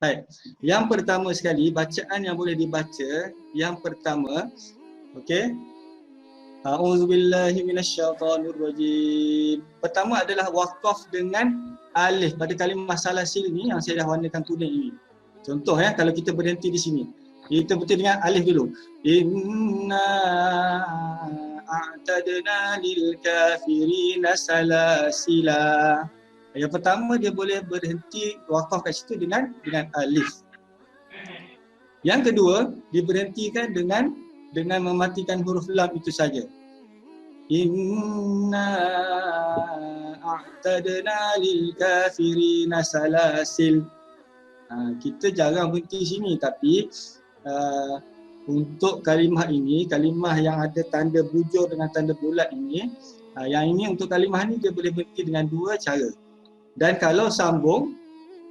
Baik. Yang pertama sekali, bacaan yang boleh dibaca, yang pertama, okey. A'udzubillahi minasyaitonirrajim. Pertama adalah waqaf dengan alif pada kalimah salasil ni yang saya dah warnakan kuning ini. Contoh kalau kita berhenti di sini. Kita berhenti dengan alif dulu. Inna a'tadna lil kafirina salasila. Yang pertama dia boleh berhenti waqaf kat situ dengan alif. Yang kedua, diberhentikan dengan mematikan huruf lam itu saja. Inna a'tadna lil kafirina salasil. Kita jarang berhenti sini, tapi untuk kalimah ini, kalimah yang ada tanda bujur dengan tanda bulat ini, yang ini untuk kalimah ni dia boleh berhenti dengan dua cara. Dan kalau sambung,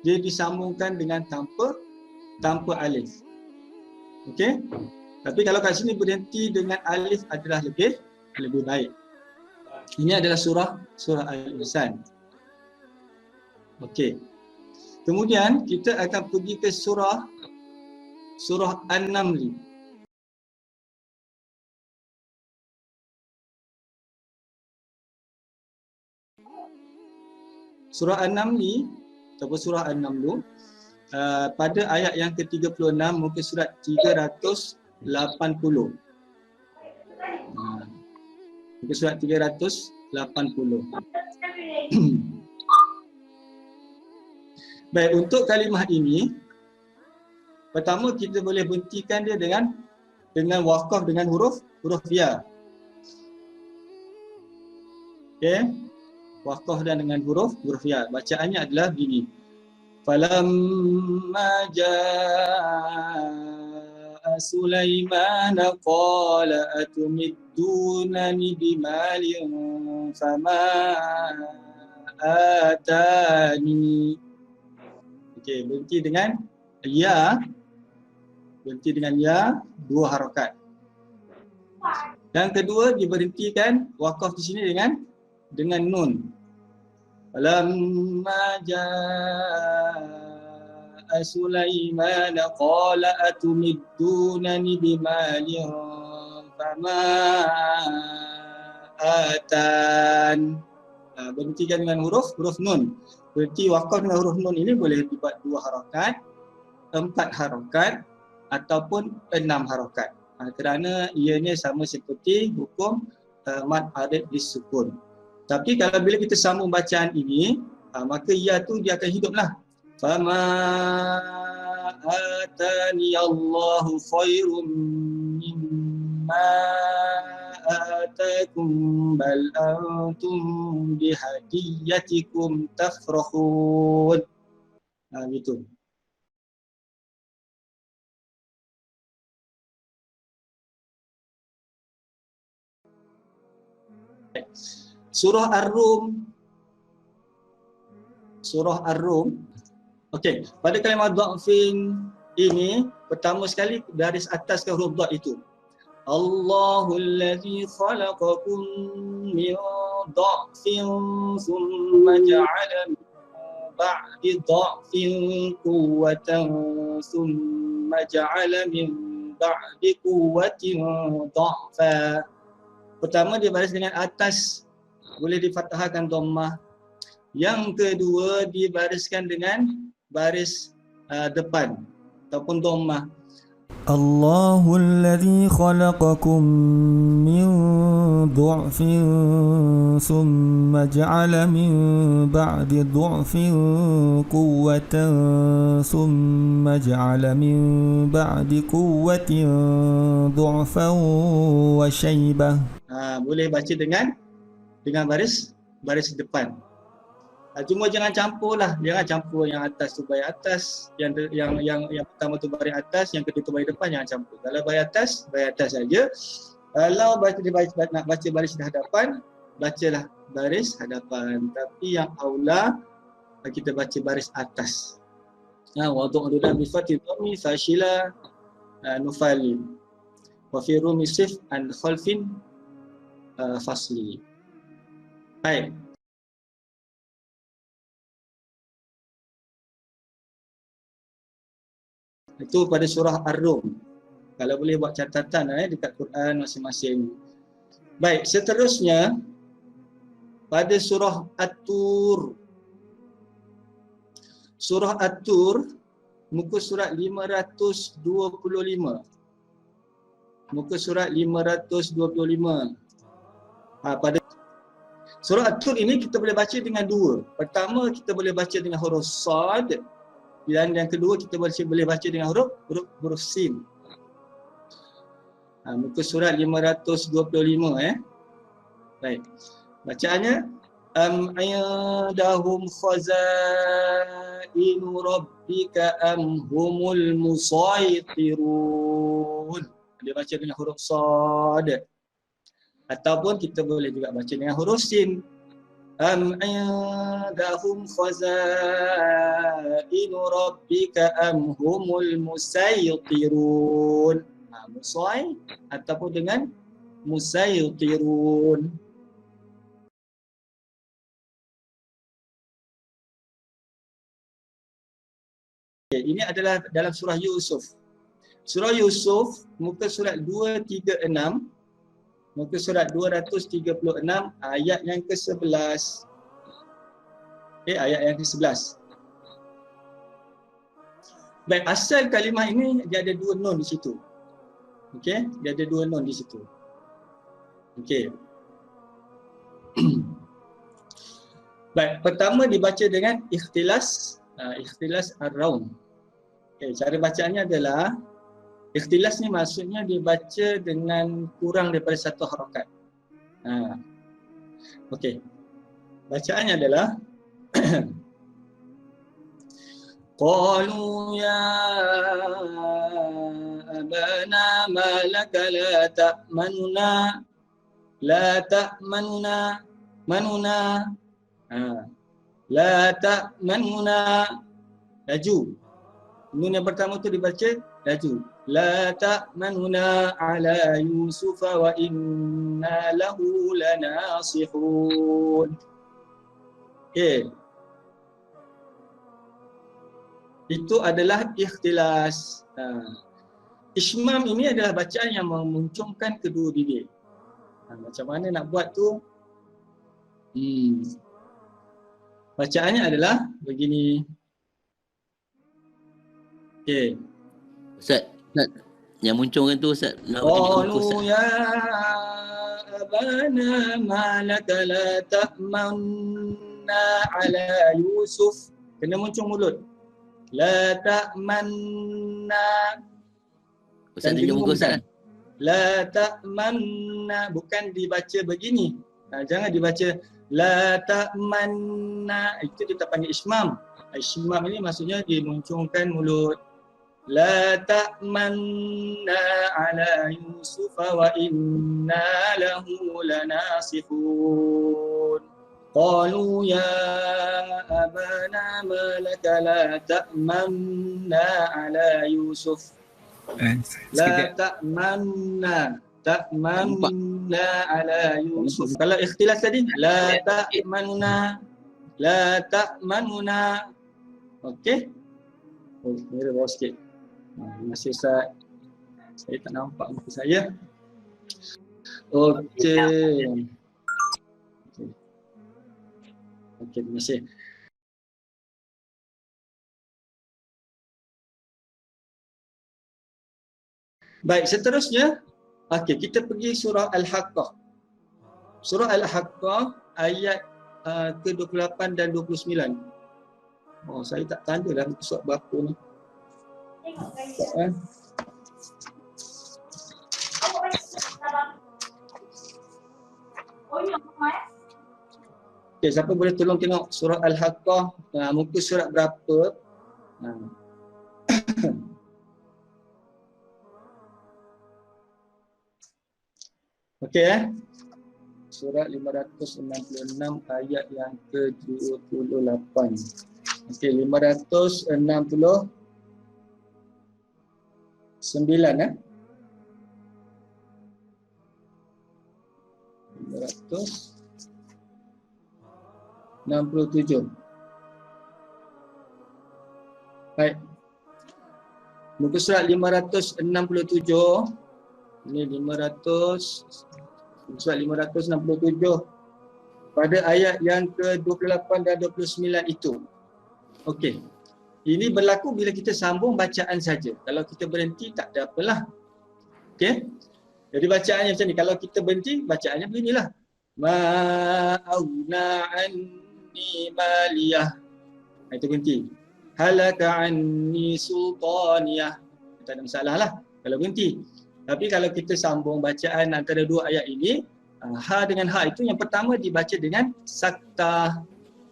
dia disambungkan dengan tanpa alif. Okey? Tapi kalau kat sini berhenti dengan alif adalah lebih baik. Ini adalah surah Al-Insan. Okey. Kemudian kita akan pergi ke surah An-Naml. Surah An-Naml ataupun surah An-Naml pada ayat yang ke-36 muka surat 380. Muka surat 380. Baik, untuk kalimah ini pertama kita boleh berhentikan dia dengan waqaf dengan huruf ya. Okey. Waqaf dan dengan huruf ya. Bacaannya adalah begini. Falamma jaa Sulaiman qala atumiddunani bimalin fama atani. Okey, berhenti dengan ya. Berhenti dengan ya, dua harakat. Yang kedua diberhentikan waqaf di sini dengan nun. Falamma jaa Sulaiman qala atumiddunani bimalin fama atan. Berhentikan dengan huruf nun. Berhenti waqaf dengan huruf nun ini boleh dibuat 2 harakat, 4 harakat ataupun 6 harakat. Kerana ianya sama seperti hukum mad arid disukun. Tapi kalau bila kita sambung bacaan ini, maka ya tu dia akan hiduplah. Fama atani Allahu khairum mimma atakum bal antum bihadiyatikum tafrakhun. Gitu. Surah Ar-Rum. Okey, pada kalimah dha'fin ini pertama sekali garis atas ke huruf dha itu. Allahul ladzi khalaqakum min dha'fin thumma ja'ala min ba'di dha'fin quwwatan thumma ja'ala min ba'di quwwatin dha'fa. Pertama dia baris dengan atas, boleh difathahkan dhammah. Yang kedua dibariskan dengan baris depan ataupun dhammah. Allahul ladzi khalaqakum min du'fin thumma ja'ala min ba'di du'fin quwwatan thumma ja'ala min ba'di quwwatin du'fan wa shaybah. Boleh baca dengan baris depan. Cuma jangan campurlah, jangan campur yang atas tu baris atas, yang pertama tu baris atas, yang kedua tu baris depan, jangan campur. Kalau baris atas saja. Kalau nak baca baris hadapan, bacalah baris hadapan. Tapi yang aula kita baca baris atas. Wadu'na bi fathi dhammi fashila nufali. Wa fi rumi sif an khalfin fasli. Baik. Itu pada surah Ar-Rum. Kalau boleh buat catatan dekat Quran masing-masing. Baik, seterusnya pada surah At-Tur. Surah At-Tur, muka surat 525. Muka surat 525. Pada surah At-Tur ini kita boleh baca dengan dua. Pertama, kita boleh baca dengan huruf Sad, dan yang kedua kita boleh baca dengan huruf Sin. Muka surat 525 Baik. Bacaannya am indahum khazainu rabbika am humul musaytirun. Dia baca dengan huruf Sad. Ataupun kita boleh juga baca dengan huruf Sin. Am indahum khazainu rabbika am humul musaytirun. Musay ataupun dengan musaytirun. Ini adalah dalam surah Yusuf. Surah Yusuf, muka surat 236, muka surat 236, ayat yang ke-11. Ayat yang ke-11. Baik, asal kalimah ini dia ada dua nun di situ. Okey, dia ada dua nun di situ. Okey. Baik, pertama dibaca dengan ikhtilas, ikhtilas ar-raum. Okey, cara bacaannya adalah ikhtilas ni maksudnya dibaca dengan kurang daripada satu harakat. Okey. Bacaannya adalah Qalu ya abana ma laka la ta'manuna manuna la ta'manuna. Laju. Nun yang pertama tu dibaca laju. La ta'manuna ala Yusuf wa inna lahu lanasihun. Okey. Itu adalah ikhtilas. Ismam ini adalah bacaan yang memuncungkan kedua bibir. Macam mana nak buat tu? Bacaannya adalah begini. Okey. Ustaz, yang muncungkan tu Ustaz. Qalu ya abana ma laka la ta'manna ala Yusuf. Kena muncung mulut. La ta'manna. Ustaz tunjuk muka Ustaz. La ta'manna, bukan dibaca begini. Jangan dibaca la ta'manna. Itu kita panggil ismam. Ismam ini maksudnya dimuncungkan mulut. La ta'manna ala Yusuf wa inna lahu lanasihun. Qalu ya abana ma laka la ta'manna ala Yusuf. La ta'manna ala Yusuf. Kalau ikhtilas tadi la ta'manna okey. Mira bawah sikit. Masih saya tak nampak muka saya. Okey. Okey, terima kasih. Baik, seterusnya, okey, kita pergi surah Al-Haqqah. Surah Al-Haqqah ayat ke-28 dan 29. Oh, saya tak tanda dah muka surat berapa ni. Okay, siapa boleh tolong tengok surah Al-Haqqah, muka surat berapa? Okey Surat 566 ayat yang ke-28. Okey, 569 567. Baik. Muka surat 567. Ini 500, surat 567 pada ayat yang ke-28 dan 29 itu. Okey. Ini berlaku bila kita sambung bacaan saja. Kalau kita berhenti tak ada apalah. Okey. Jadi bacaannya macam ni. Kalau kita berhenti, bacaannya beginilah. Ma'auna anni maliyah. Itu berhenti. Halaka anni sultaniyah. Tak ada masalah lah kalau berhenti. Tapi kalau kita sambung bacaan antara dua ayat ini, ha dengan ha itu yang pertama dibaca dengan saktah.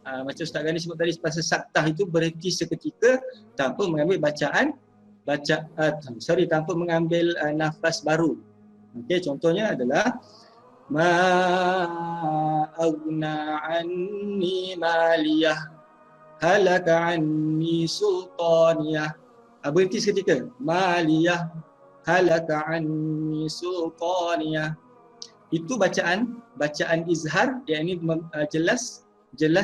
Macam Ustaz Ghani sebut tadi, pasal saktah itu berhenti seketika tanpa mengambil tanpa mengambil nafas baru. Okey, contohnya adalah ma'aghna anni maliyah halaka anni sultaniyah. Berhenti seketika. Maliyah halaka anni sultaniyah. Itu bacaan izhar, yang ini jelas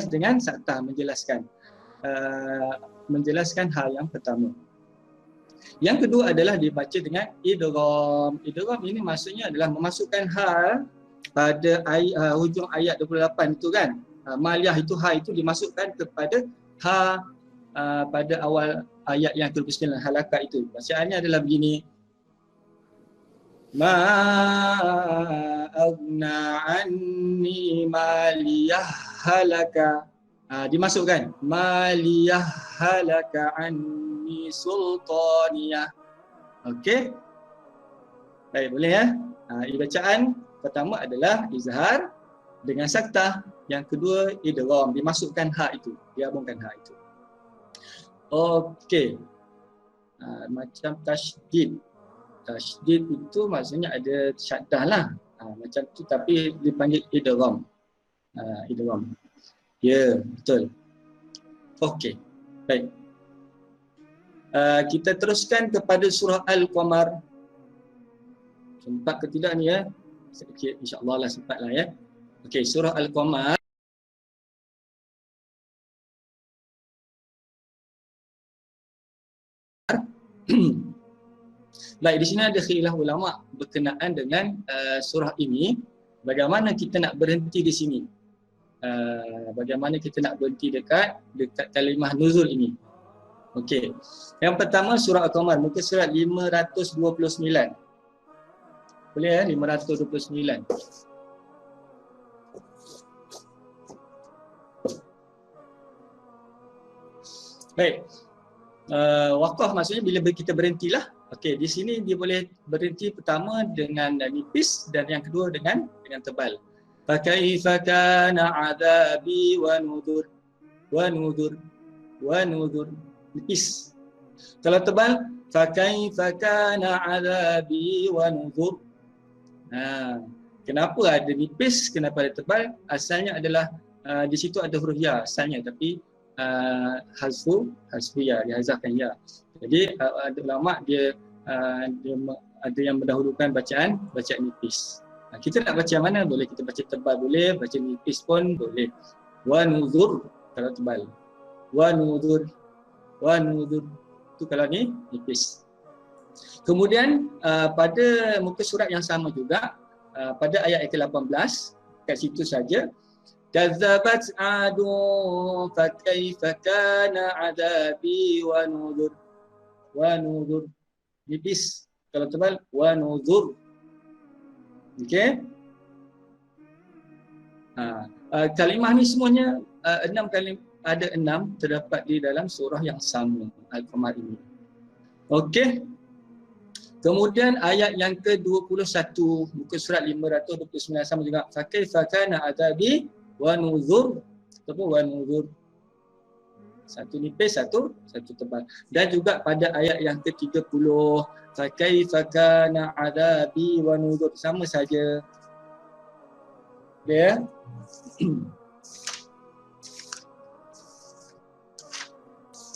dengan saktah, menjelaskan hal yang pertama. Yang kedua adalah dibaca dengan idgham. Idgham ini maksudnya adalah memasukkan hal pada hujung ayat 28 itu kan. Maliyah itu ha itu dimasukkan kepada ha pada awal ayat yang ke-29, halaka itu. Bacaannya adalah begini. Ma'aghna anni maliyah halaka. Dimasukkan. Maliyah halaka anni sultaniyah. Okey. Baik, boleh ya? Bacaan pertama adalah izhar dengan saktah. Yang kedua idgham, dimasukkan ha itu, digabungkan ha itu. Okey. Macam tasydid. Tasydid itu maksudnya ada syaddah lah. Macam tu tapi dipanggil idgham. Idgham. Ya, betul. Okey. Baik. Kita teruskan kepada surah Al-Qamar. Sempat ke tidak ni ya? Sedikit insya-Allah lah sempatlah ya. Okey, surah Al-Qamar. Baik, di sini ada khilaf ulama berkenaan dengan surah ini. Bagaimana kita nak berhenti di sini? Bagaimana kita nak berhenti dekat kalimah nuzul ini? Okey. Yang pertama surah Al-Qamar, muka surat 529. Boleh ya, 529. Baik. Waqaf maksudnya bila kita berhentilah. Okey, di sini dia boleh berhenti pertama dengan nipis dan yang kedua dengan tebal. Fa kaifa kana adzabi wa nudhur nipis. Kalau tebal fa kaifa kana adzabi wa nudhur. Kenapa ada nipis, kenapa ada tebal? Asalnya adalah di situ ada huruf ya asalnya, tapi hazfu ya, dihazafkan ya. Jadi ada ulama dia ada yang mendahulukan bacaan nipis. Kita nak baca mana? Boleh kita baca tebal boleh, baca nipis pun boleh. Wa nuzur kalau tebal. Wa nuzur itu kalau ni nipis. Kemudian pada muka surat yang sama juga, pada ayat ke-18, kat situ saja, kazzabat adun fa kaifa kana adabi wa nuzur nipis. Kalau tebal wa nuzur. Okey. Kalimah ni semuanya 6 kalimah, ada 6 terdapat di dalam surah yang sama Al-Qamar ini. Okey. Kemudian ayat yang ke-21 muka surat 529 sama juga, fa kaifa kana adabi wa nuzur ataupun wa nuzur. Satu nipis, satu tebal. Dan juga pada ayat yang ke-30, fa kaifa kana adabi wa nuzur, sama saja. Ya.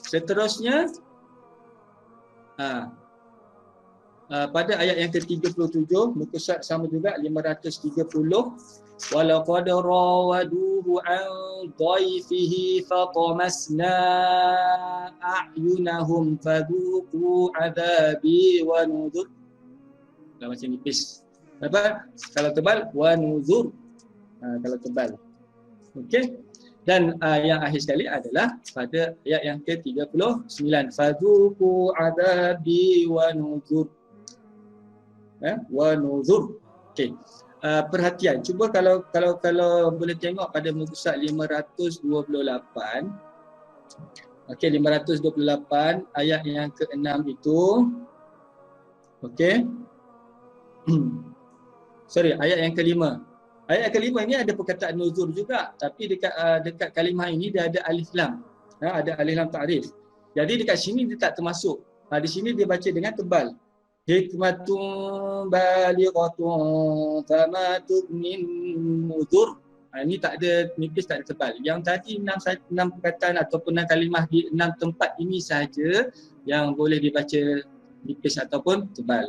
Seterusnya pada ayat yang ke-37 muka surat sama juga 530, walaqad rawaduhu an dhaifihi fatamasna a'yunahum fadhuqu 'adzabi wa nuzur. Kalau macam nipis. Apa? Kalau tebal wa nuzur. Kalau tebal. Okey. Dan yang akhir sekali adalah pada ayat yang ke-39. Fadhuqu 'adzabi wa nuzur. Wa nuzur. Okey. Perhatian. Cuba kalau boleh tengok pada muka surat 528. Okey, 528 ayat yang ke-6 itu. Okey. Sorry, ayat yang ke-5. Ayat yang ke-5 ini ada perkataan nuzur juga, tapi dekat kalimah ini dia ada alif lam. Ada alif lam ta'rif. Jadi dekat sini dia tak termasuk. Di sini dia baca dengan tebal. Hikmatun balighatun fama tughnin nuzur. Ini tak ada nipis, tak ada tebal. Yang tadi 6 perkataan ataupun 6 kalimah di 6 tempat ini sahaja yang boleh dibaca nipis ataupun tebal.